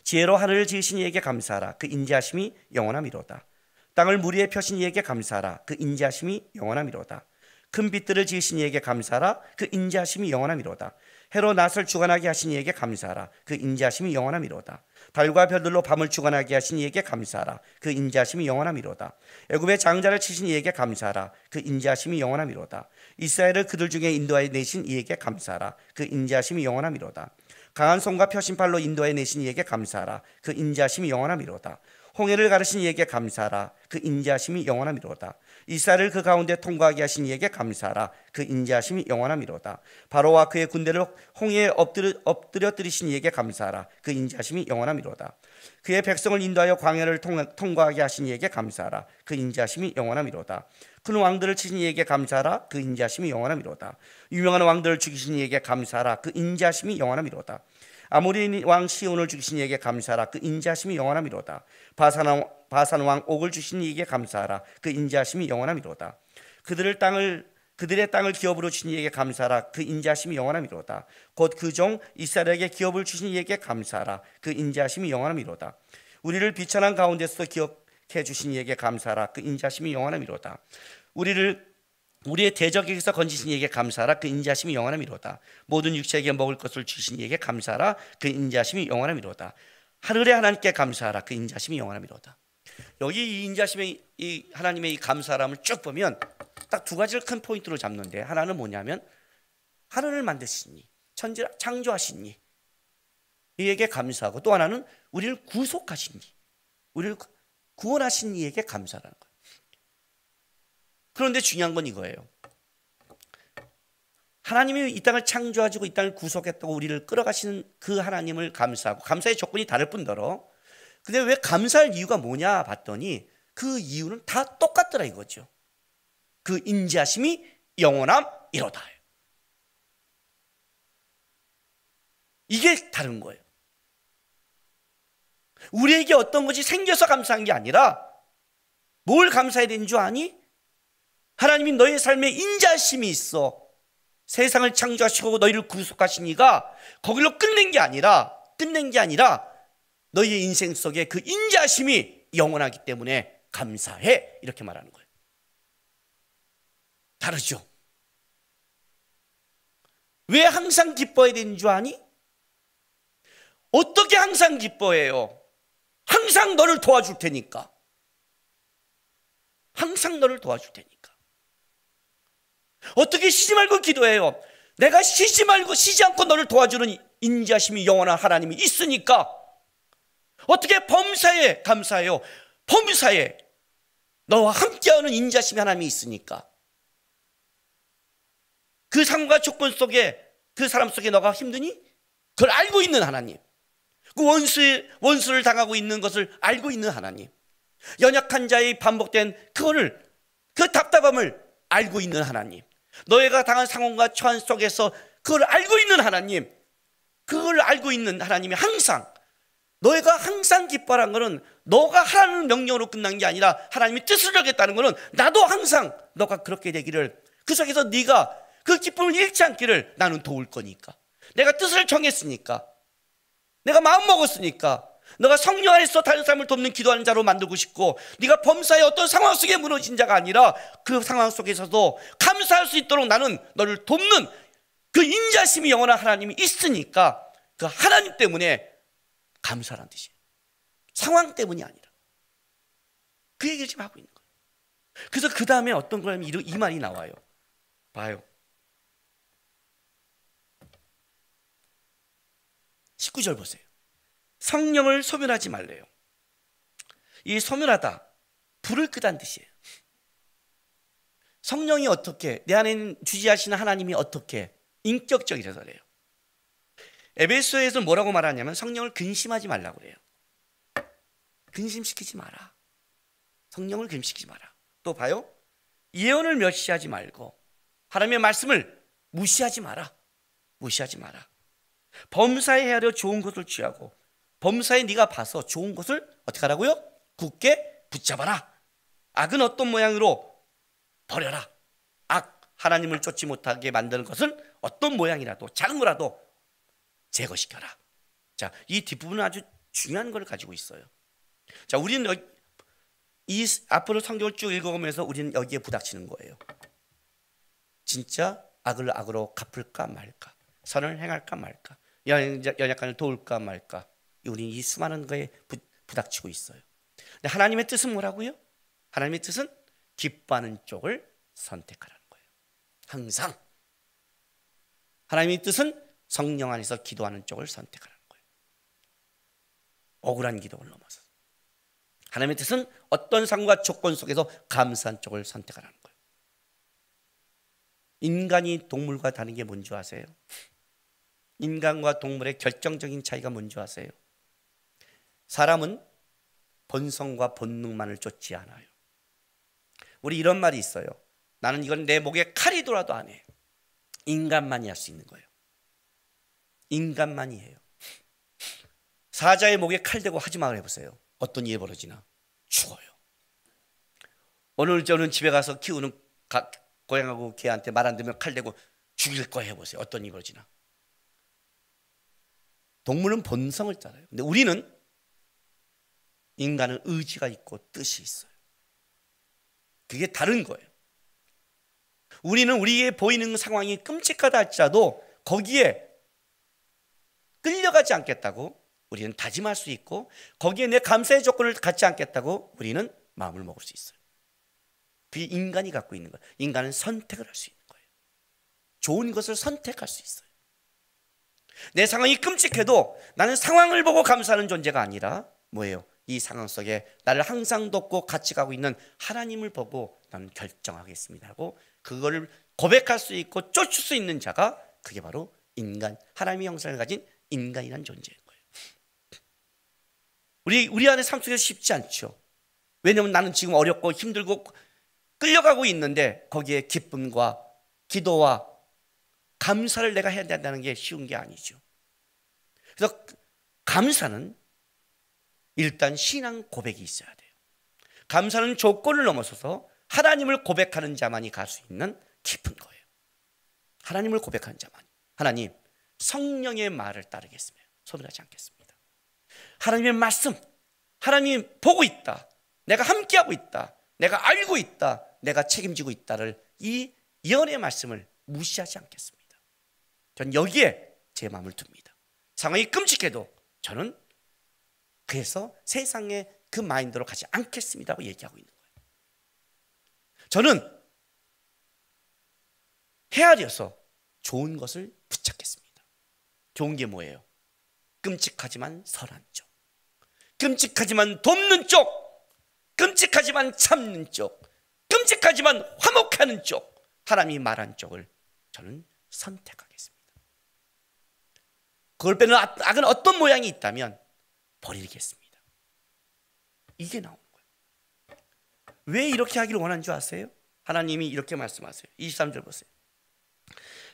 지혜로 하늘을 지으신 이에게 감사하라. 그 인자하심이 영원함이로다. 땅을 물 위에 펴신 이에게 감사하라. 그 인자하심이 영원함이로다. 큰 빛들을 지으신 이에게 감사하라. 그 인자하심이 영원함이로다. 해로 낯을 주관하게 하신 이에게 감사하라. 그 인자하심이 영원함이로다. 달과 별들로 밤을 주관하게 하신 이에게 감사하라. 그 인자하심이 영원함이로다. 애굽의 장자를 치신 이에게 감사하라. 그 인자하심이 영원함이로다. 이스라엘을 그들 중에 인도하여 내신 이에게 감사하라. 그 인자하심이 영원함이로다. 강한 손과 펴신 팔로 인도하여 내신 이에게 감사하라. 그 인자하심이 영원함이로다. 홍해를 가르신 이에게 감사하라. 그 인자하심이 영원함이로다. 이스라엘을 그 가운데 통과하게 하신 이에게 감사하라. 그 인자하심이 영원함이로다. 바로와 그의 군대를 홍해에 엎드려뜨리신 이에게 감사하라. 그 인자하심이 영원함이로다. 그의 백성을 인도하여 광야를 통과하게 하신 이에게 감사하라. 그 인자하심이 영원함이로다. 큰 왕들을 치신 이에게 감사하라. 그 인자하심이 영원함이로다. 유명한 왕들을 죽이신 이에게 감사하라. 그 인자하심이 영원함이로다. 아모리 왕 시온을 죽이신 이에게 감사하라. 그 인자하심이 영원함이로다. 바산 왕 옥을 주신 이에게 감사하라. 그 인자하심이 영원함이로다. 그들의 땅을 기업으로 주신 이에게 감사하라. 그 인자하심이 영원함이로다. 곧 그 종 이스라엘에게 기업을 주신 이에게 감사하라. 그 인자하심이 영원함이로다. 우리를 비천한 가운데서 기억해 주신 이에게 감사하라. 그 인자하심이 영원함이로다. 우리의 대적에게서 건지신 이에게 감사하라. 그 인자하심이 영원함이로다. 모든 육체에게 먹을 것을 주신 이에게 감사하라. 그 인자하심이 영원함이로다. 하늘의 하나님께 감사하라. 그 인자하심이 영원함이로다. 여기 이 인자하심의 이 하나님의 이 감사함을 쭉 보면 딱 두 가지를 큰 포인트로 잡는데, 하나는 뭐냐면 하늘을 만드시니, 천지를 창조하시니 이에게 감사하고, 또 하나는 우리를 구속하시니, 우리를 구원하신 이에게 감사라는 거예요. 그런데 중요한 건 이거예요. 하나님이 이 땅을 창조하시고 이 땅을 구속했다고 우리를 끌어가시는 그 하나님을 감사하고, 감사의 조건이 다를 뿐더러, 근데 왜 감사할 이유가 뭐냐 봤더니 그 이유는 다 똑같더라 이거죠. 그 인자심이 영원함이로다. 이게 다른 거예요. 우리에게 어떤 것이 생겨서 감사한 게 아니라, 뭘 감사해야 되는 줄 아니? 하나님이 너의 삶에 인자심이 있어. 세상을 창조하시고 너희를 구속하신 이가 거기로 끝낸 게 아니라 너희의 인생 속에 그 인자심이 영원하기 때문에 감사해, 이렇게 말하는 거예요. 다르죠? 왜 항상 기뻐해야 되는 줄 아니? 어떻게 항상 기뻐해요? 항상 너를 도와줄 테니까. 항상 너를 도와줄 테니까. 어떻게 쉬지 말고 기도해요? 내가 쉬지 않고 너를 도와주는 인자심이 영원한 하나님이 있으니까. 어떻게 범사에 감사해요? 범사에 너와 함께하는 인자심이 하나님이 있으니까. 그 상황과 조건 속에, 그 사람 속에 너가 힘드니? 그걸 알고 있는 하나님. 그 원수를 당하고 있는 것을 알고 있는 하나님. 연약한 자의 반복된 그 답답함을 알고 있는 하나님. 너희가 당한 상황과 처한 속에서 그걸 알고 있는 하나님. 그걸 알고 있는 하나님이 항상, 너희가 항상 기뻐하는 것은 너가 하라는 명령으로 끝난 게 아니라 하나님이 뜻을 하겠다는 것은, 나도 항상 너가 그렇게 되기를, 그 속에서 네가 그 기쁨을 잃지 않기를 나는 도울 거니까. 내가 뜻을 정했으니까, 내가 마음 먹었으니까, 너가 성령 안에서 다른 사람을 돕는 기도하는 자로 만들고 싶고, 네가 범사의 어떤 상황 속에 무너진 자가 아니라 그 상황 속에서도 감사할 수 있도록 나는 너를 돕는 그 인자심이 영원한 하나님이 있으니까, 그 하나님 때문에 감사라는 뜻이에요. 상황 때문이 아니라. 그 얘기를 지금 하고 있는 거예요. 그래서 그 다음에 어떤 거냐면 이 말이 나와요. 봐요. 19절 보세요. 성령을 소멸하지 말래요. 이 소멸하다, 불을 끄다는 뜻이에요. 성령이 어떻게, 내 안에 주지하시는 하나님이 어떻게 인격적이라서 그래요. 에베소에서 뭐라고 말하냐면 성령을 근심하지 말라고 그래요. 근심시키지 마라. 성령을 근심시키지 마라. 또 봐요. 예언을 멸시하지 말고 하나님의 말씀을 무시하지 마라. 무시하지 마라. 범사에 헤아려 좋은 것을 취하고, 범사에 네가 봐서 좋은 것을 어떻게 하라고요? 굳게 붙잡아라. 악은 어떤 모양으로 버려라. 악, 하나님을 쫓지 못하게 만드는 것을 어떤 모양이라도, 작은 거라도 제거시켜라. 자, 이 뒷부분은 아주 중요한 걸 가지고 있어요. 자, 우리는 이 앞으로 성경을 쭉 읽어보면서 우리는 여기에 부닥치는 거예요. 진짜 악을 악으로 갚을까 말까, 선을 행할까 말까, 연약한을 도울까 말까, 우리는 이 수많은 거에 부닥치고 있어요. 근데 하나님의 뜻은 뭐라고요? 하나님의 뜻은 기뻐하는 쪽을 선택하라는 거예요. 항상 하나님의 뜻은 성령 안에서 기도하는 쪽을 선택하라는 거예요. 억울한 기도를 넘어서 하나님의 뜻은 어떤 상황과 조건 속에서 감사한 쪽을 선택하라는 거예요. 인간이 동물과 다른 게 뭔지 아세요? 인간과 동물의 결정적인 차이가 뭔지 아세요? 사람은 본성과 본능만을 쫓지 않아요. 우리 이런 말이 있어요. 나는 이건 내 목에 칼이 돌아도 안 해. 인간만이 할 수 있는 거예요. 인간만이 해요. 사자의 목에 칼 대고 하지 마 해보세요. 어떤 일이 벌어지나? 죽어요. 오늘 저는 집에 가서 키우는 고양이하고 개한테 말 안 듣면 칼 대고 죽일 거야 해보세요. 어떤 일이 벌어지나? 동물은 본성을 따라요. 근데 우리는, 인간은 의지가 있고 뜻이 있어요. 그게 다른 거예요. 우리는 우리의 보이는 상황이 끔찍하다 할지라도 거기에 끌려가지 않겠다고 우리는 다짐할 수 있고, 거기에 내 감사의 조건을 갖지 않겠다고 우리는 마음을 먹을 수 있어요. 그게 인간이 갖고 있는 거예요. 인간은 선택을 할 수 있는 거예요. 좋은 것을 선택할 수 있어요. 내 상황이 끔찍해도 나는 상황을 보고 감사하는 존재가 아니라 뭐예요? 이 상황 속에 나를 항상 돕고 같이 가고 있는 하나님을 보고 나는 결정하겠습니다 하고 그거를 고백할 수 있고 쫓을 수 있는 자가, 그게 바로 인간, 하나님의 형상을 가진 인간이란 존재인 거예요. 우리 안에 삶 속에서 쉽지 않죠. 왜냐하면 나는 지금 어렵고 힘들고 끌려가고 있는데 거기에 기쁨과 기도와 감사를 내가 해야 된다는 게 쉬운 게 아니죠. 그래서 감사는 일단 신앙 고백이 있어야 돼요. 감사는 조건을 넘어서서 하나님을 고백하는 자만이 갈 수 있는 깊은 거예요. 하나님을 고백하는 자만이. 하나님, 성령의 말을 따르겠습니다. 소멸하지 않겠습니다. 하나님의 말씀, 하나님 보고 있다, 내가 함께하고 있다, 내가 알고 있다, 내가 책임지고 있다를, 이 예언의 말씀을 무시하지 않겠습니다. 전 여기에 제 마음을 둡니다. 상황이 끔찍해도 저는 그래서 세상에 그 마인드로 가지 않겠습니다고 얘기하고 있는 거예요. 저는 헤아려서 좋은 것을 붙잡겠습니다. 좋은 게 뭐예요? 끔찍하지만 선한 쪽, 끔찍하지만 돕는 쪽, 끔찍하지만 참는 쪽, 끔찍하지만 화목하는 쪽, 하나님이 말한 쪽을 저는 선택하겠습니다. 그걸 빼는 악은 어떤 모양이 있다면 버리겠습니다. 이게 나오는 거예요. 왜 이렇게 하기를 원하는 줄 아세요? 하나님이 이렇게 말씀하세요. 23절 보세요.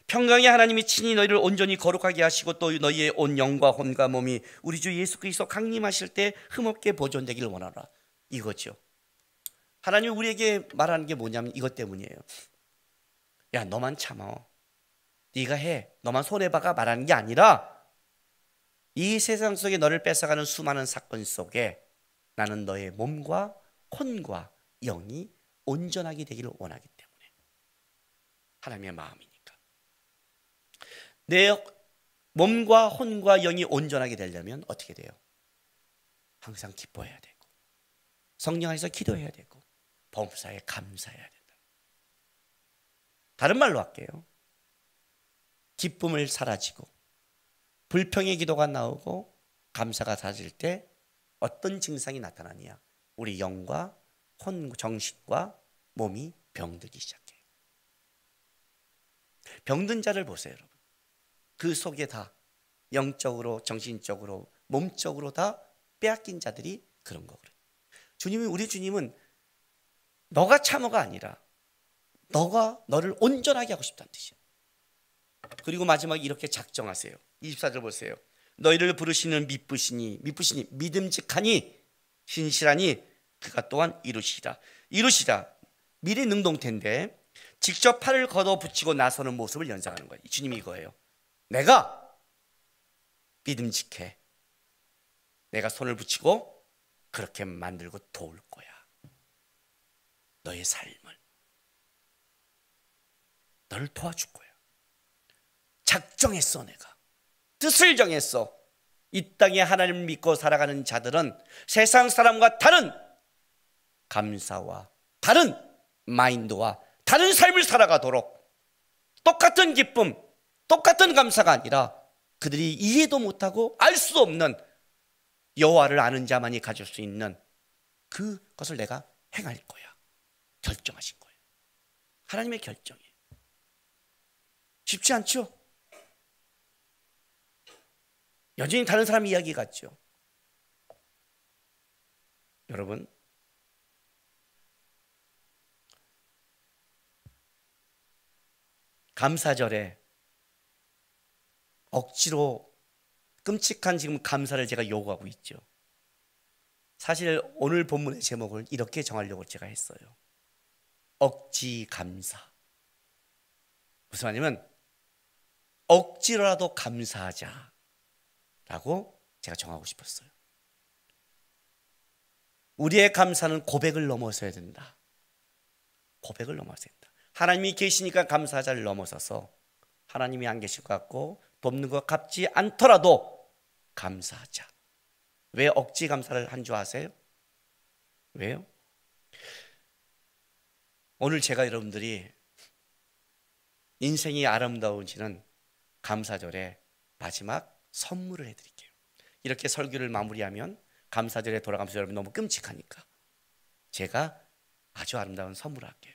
평강의 하나님이 친히 너희를 온전히 거룩하게 하시고 또 너희의 온 영과 혼과 몸이 우리 주 예수 그리스도 강림하실 때 흠없게 보존되기를 원하라. 이거죠. 하나님이 우리에게 말하는 게 뭐냐면 이것 때문이에요. 야, 너만 참어, 네가 해, 너만 손해봐가 말하는 게 아니라, 이 세상 속에 너를 뺏어가는 수많은 사건 속에 나는 너의 몸과 혼과 영이 온전하게 되기를 원하기 때문에. 하나님의 마음이니까. 내 몸과 혼과 영이 온전하게 되려면 어떻게 돼요? 항상 기뻐해야 되고, 성령 안에서 기도해야 되고, 범사에 감사해야 된다. 다른 말로 할게요. 기쁨을 사라지고 불평의 기도가 나오고 감사가 사라질 때 어떤 증상이 나타나냐? 우리 영과 혼, 정신과 몸이 병들기 시작해요. 병든 자를 보세요, 여러분. 그 속에 다 영적으로, 정신적으로, 몸적으로 다 빼앗긴 자들이 그런 거거든요. 우리 주님은 너가 참어가 아니라 너를 온전하게 하고 싶다는 뜻이에요. 그리고 마지막에 이렇게 작정하세요. 24절 보세요. 너희를 부르시는 미쁘시니 믿음직하니 신실하니 그가 또한 이루시리라. 미래 능동태인데 직접 팔을 걷어 붙이고 나서는 모습을 연상하는 거예요. 주님이 이거예요. 내가 믿음직해, 내가 손을 붙이고 그렇게 만들고 도울 거야. 너의 삶을, 너를 도와줄 거야. 작정했어. 내가 뜻을 정했어. 이 땅에 하나님을 믿고 살아가는 자들은 세상 사람과 다른 감사와 다른 마인드와 다른 삶을 살아가도록, 똑같은 기쁨, 똑같은 감사가 아니라 그들이 이해도 못하고 알 수 없는 여호와를 아는 자만이 가질 수 있는 그것을 내가 행할 거야. 결정하신 거예요. 하나님의 결정이에요. 쉽지 않죠? 여전히 다른 사람 이야기 같죠? 여러분, 감사절에 억지로 끔찍한 지금 감사를 제가 요구하고 있죠. 사실 오늘 본문의 제목을 이렇게 정하려고 제가 했어요. 억지 감사. 무슨 말이냐면 억지로라도 감사하자 라고 제가 정하고 싶었어요. 우리의 감사는 고백을 넘어서야 된다. 고백을 넘어서야 된다. 하나님이 계시니까 감사하자를 넘어서서 하나님이 안 계실 것 같고 돕는 것 같지 않더라도 감사하자. 왜 억지 감사를 한 줄 아세요? 왜요? 오늘 제가 여러분들이 인생이 아름다워지는 감사절에 마지막 선물을 해드릴게요. 이렇게 설교를 마무리하면 감사절에 돌아가면서 여러분 너무 끔찍하니까 제가 아주 아름다운 선물을 할게요.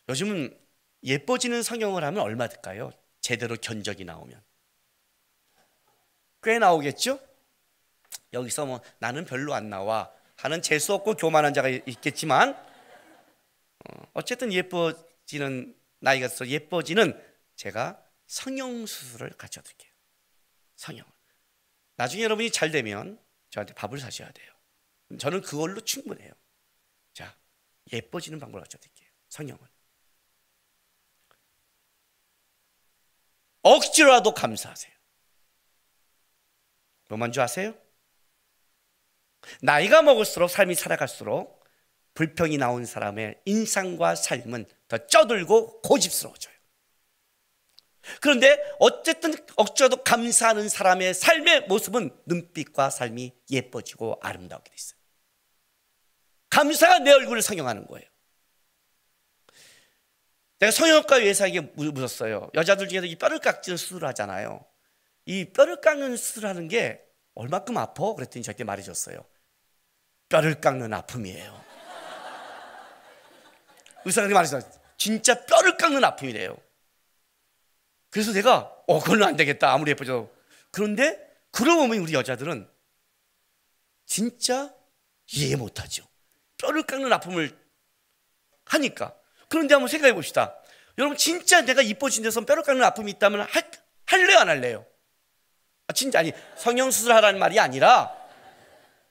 요즘은 예뻐지는 성형을 하면 얼마 들까요? 제대로 견적이 나오면 꽤 나오겠죠? 여기서 뭐 나는 별로 안 나와 하는 재수없고 교만한 자가 있겠지만 어쨌든 예뻐지는 나이가 들어서 예뻐지는 제가 성형수술을 가르쳐드릴게요. 성형. 나중에 여러분이 잘 되면 저한테 밥을 사셔야 돼요. 저는 그걸로 충분해요. 자, 예뻐지는 방법을 가르쳐드릴게요. 성형을. 억지로라도 감사하세요. 뭐만 줄 아세요? 나이가 먹을수록 삶이 살아갈수록 불평이 나온 사람의 인상과 삶은 더 쪄들고 고집스러워져요. 그런데 어쨌든 억지로도 감사하는 사람의 삶의 모습은 눈빛과 삶이 예뻐지고 아름다우게 돼 있어요. 감사가 내 얼굴을 성형하는 거예요. 내가 성형외과 의사에게 물었어요. 여자들 중에서 이 뼈를 깎는 수술을 하잖아요. 이 뼈를 깎는 수술하는 게 얼마큼 아파? 그랬더니 저한테 말해줬어요. 뼈를 깎는 아픔이에요. 의사가 말했어요. 진짜 뼈를 깎는 아픔이래요. 그래서 내가 그건 안 되겠다. 아무리 예뻐져도. 그런데 그러고 보면 우리 여자들은 진짜 이해 못하죠. 뼈를 깎는 아픔을 하니까. 그런데 한번 생각해 봅시다. 여러분 진짜 내가 이뻐진 데서 뼈를 깎는 아픔이 있다면 할래요 안 할래요? 진짜 아니 성형수술 하라는 말이 아니라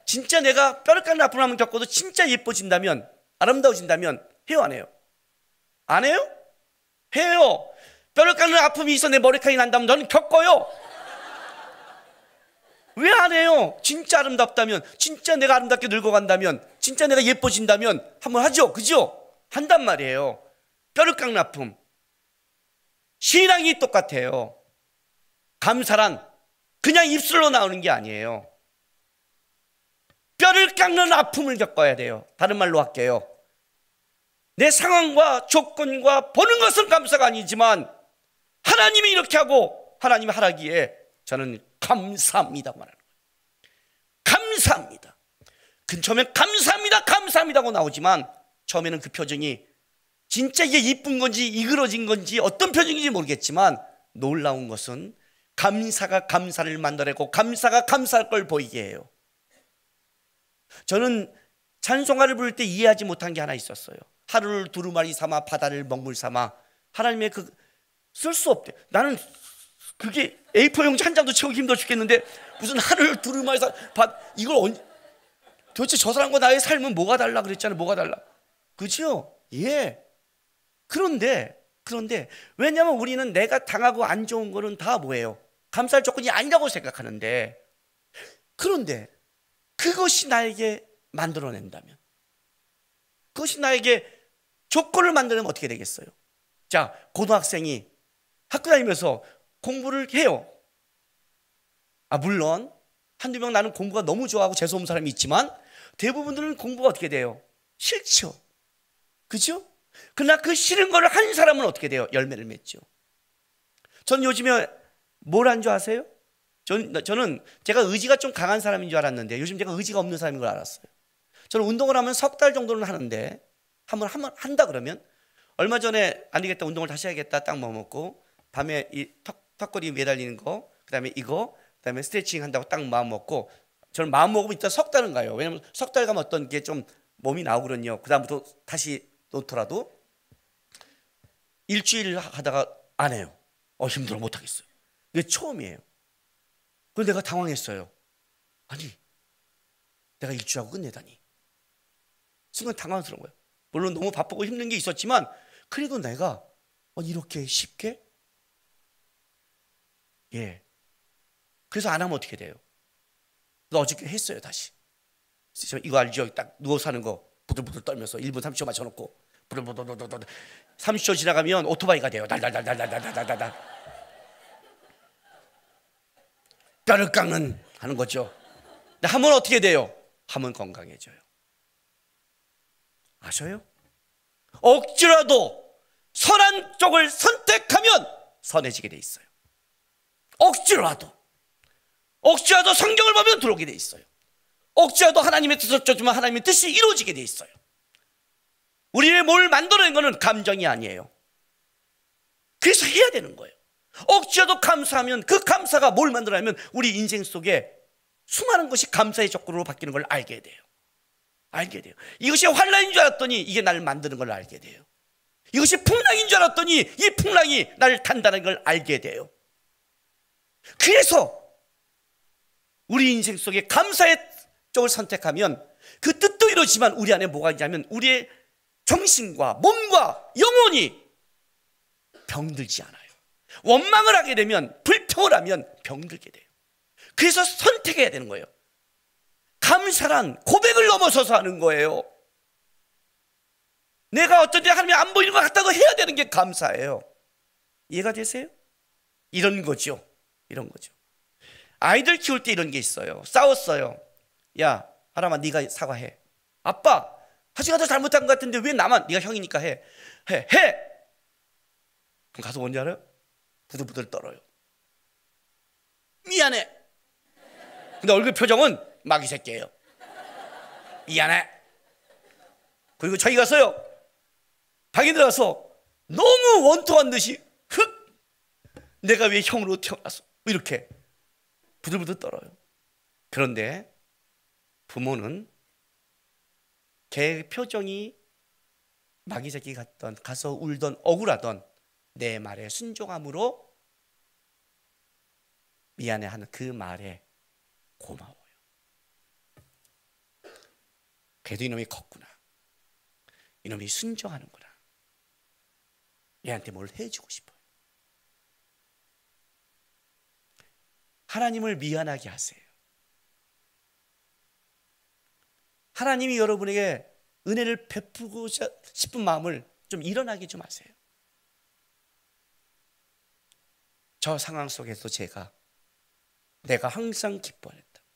진짜 내가 뼈를 깎는 아픔을 한번 겪어도 진짜 예뻐진다면 아름다워진다면 해요 안 해요? 안 해요? 해요. 뼈를 깎는 아픔이 있어 내 머리카락이 난다면 저는 겪어요. 왜 안 해요? 진짜 아름답다면, 진짜 내가 아름답게 늙어간다면, 진짜 내가 예뻐진다면 한번 하죠. 그죠? 한단 말이에요. 뼈를 깎는 아픔. 신앙이 똑같아요. 감사란 그냥 입술로 나오는 게 아니에요. 뼈를 깎는 아픔을 겪어야 돼요. 다른 말로 할게요. 내 상황과 조건과 보는 것은 감사가 아니지만 하나님이 이렇게 하고 하나님이 하라기에 저는 감사합니다고 말하는 거예요. 감사합니다. 처음엔 감사합니다 감사합니다고 나오지만 처음에는 그 표정이 진짜 이게 이쁜 건지 이그러진 건지 어떤 표정인지 모르겠지만 놀라운 것은 감사가 감사를 만들어내고 감사가 감사할 걸 보이게 해요. 저는 찬송가를 부를 때 이해하지 못한 게 하나 있었어요. 하루를 두루마리 삼아 바다를 먹물 삼아 하나님의 쓸 수 없대. 나는 그게 A4 용지 한 장도 채우기 힘들어 죽겠는데 무슨 하루를 두루마리 삼아 이걸 도대체 저 사람과 나의 삶은 뭐가 달라 그랬잖아요. 뭐가 달라. 그죠? 예. 그런데 왜냐하면 우리는 내가 당하고 안 좋은 거는 다 뭐예요? 감사할 조건이 아니라고 생각하는데 그런데 그것이 나에게 만들어낸다면 그것이 나에게 조건을 만들면 어떻게 되겠어요? 자, 고등학생이 학교 다니면서 공부를 해요. 물론 한두 명 나는 공부가 너무 좋아하고 재수없는 사람이 있지만 대부분들은 공부가 어떻게 돼요? 싫죠. 그죠? 그러나 그 싫은 거를 한 사람은 어떻게 돼요? 열매를 맺죠. 저는 요즘에 뭘 한 줄 아세요? 저는 제가 의지가 좀 강한 사람인 줄 알았는데 요즘 제가 의지가 없는 사람인 걸 알았어요. 저는 운동을 하면 석 달 정도는 하는데 한번 한다 그러면 얼마 전에 안 되겠다 운동을 다시 해야겠다 딱 먹고 밤에 이 턱걸이 매달리는 거 그다음에 이거 그다음에 스트레칭 한다고 딱 마음 먹고 저는 마음 먹으면 일단 석 달은 가요. 왜냐면 석 달 가면 어떤 게 좀 몸이 나오거든요. 그다음부터 다시 놓더라도 일주일 하다가 안 해요. 힘들어 못 하겠어요. 이게 처음이에요. 그래서 내가 당황했어요. 아니 내가 일주일하고 끝내다니. 순간 당황스러운 거예요. 물론 너무 바쁘고 힘든 게 있었지만 그래도 내가 이렇게 쉽게 그래서 안 하면 어떻게 돼요? 그래서 어저께 했어요. 다시. 이거 알죠? 딱 누워서 하는 거 부들부들 떨면서 1분 30초 맞춰놓고 부들부들 30초 지나가면 오토바이가 돼요. 달달달달달달달달 뼈를 깎는 하는 거죠. 근데 하면 어떻게 돼요? 하면 건강해져요. 아셔요? 억지라도 선한 쪽을 선택하면 선해지게 돼 있어요. 억지라도 성경을 보면 들어오게 돼 있어요. 억지라도 하나님의 뜻을 쫓으면 하나님의 뜻이 이루어지게 돼 있어요. 우리의 뭘 만들어낸 것은 감정이 아니에요. 그래서 해야 되는 거예요. 억지라도 감사하면 그 감사가 뭘 만들어내면 우리 인생 속에 수많은 것이 감사의 조건으로 바뀌는 걸 알게 돼요. 이것이 환난인 줄 알았더니 이게 나를 만드는 걸 알게 돼요. 이것이 풍랑인 줄 알았더니 이 풍랑이 나를 단단한 걸 알게 돼요. 그래서 우리 인생 속에 감사의 쪽을 선택하면 그 뜻도 이루어지만 우리 안에 뭐가 있냐면 우리의 정신과 몸과 영혼이 병들지 않아요. 원망을 하게 되면 불평을 하면 병들게 돼요. 그래서 선택해야 되는 거예요. 감사란 고백을 넘어서서 하는 거예요. 내가 어떤 때 하나님이 안 보이는 것 같다고 해야 되는 게 감사예요. 이해가 되세요? 이런 거죠. 아이들 키울 때 이런 게 있어요. 싸웠어요. 야 하람아 네가 사과해. 아빠 하지가 더 잘못한 것 같은데 왜 나만, 네가 형이니까 해. 그럼 가서 뭔지 알아요? 부들부들 떨어요. 미안해. 근데 얼굴 표정은 마귀 새끼예요. 미안해. 그리고 자기 가서요 방에 들어가서 너무 원통한 듯이 내가 왜 형으로 태어났어 이렇게 부들부들 떨어요. 그런데 부모는 걔 표정이 마귀 새끼 같던, 가서 울던 억울하던 내 말에 순종함으로 미안해하는 그 말에 고마워요. 그래도 이놈이 컸구나, 이놈이 순종하는구나, 얘한테 뭘 해주고 싶어요. 하나님을 미안하게 하세요. 하나님이 여러분에게 은혜를 베푸고 싶은 마음을 좀 일어나게 좀 하세요. 저 상황 속에서 내가 항상 기뻐했다고,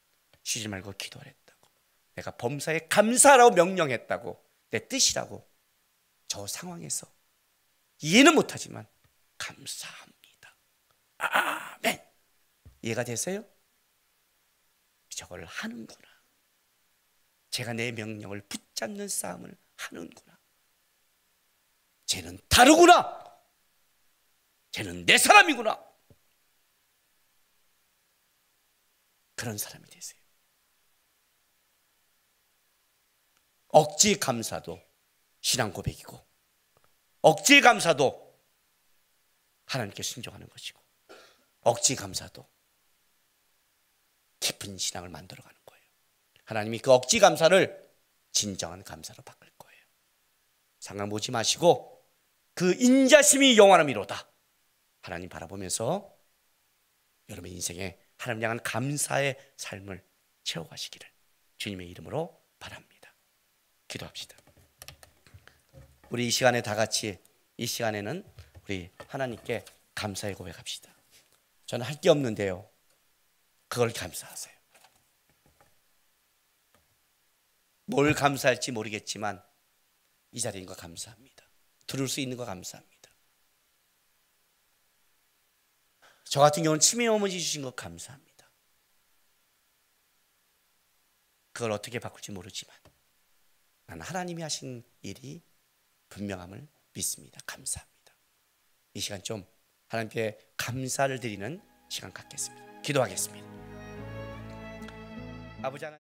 쉬지 말고 기도했다고, 내가 범사에 감사하라고 명령했다고, 내 뜻이라고, 저 상황에서 이해는 못하지만 감사합니다. 아멘. 이해가 되세요? 저걸 하는구나. 제가 내 명령을 붙잡는 싸움을 하는구나. 쟤는 다르구나. 쟤는 내 사람이구나. 그런 사람이 되세요. 억지 감사도 신앙 고백이고, 억지 감사도 하나님께 순종하는 것이고, 억지 감사도 깊은 신앙을 만들어가는 거예요. 하나님이 그 억지 감사를 진정한 감사로 바꿀 거예요. 상황 보지 마시고 그 인자심이 영원함이로다 하나님 바라보면서 여러분의 인생에 하나님 향한 감사의 삶을 채워가시기를 주님의 이름으로 바랍니다. 기도합시다. 우리 이 시간에 다 같이, 이 시간에는 우리 하나님께 감사의 고백합시다. 저는 할 게 없는데요, 그걸 감사하세요. 뭘 감사할지 모르겠지만 이 자리인 거 감사합니다. 들을 수 있는 거 감사합니다. 저 같은 경우는 치매 어머니 주신 거 감사합니다. 그걸 어떻게 바꿀지 모르지만 난 하나님이 하신 일이 분명함을 믿습니다. 감사합니다. 이 시간 좀 하나님께 감사를 드리는 시간 갖겠습니다. 기도하겠습니다. 아버지 하나님,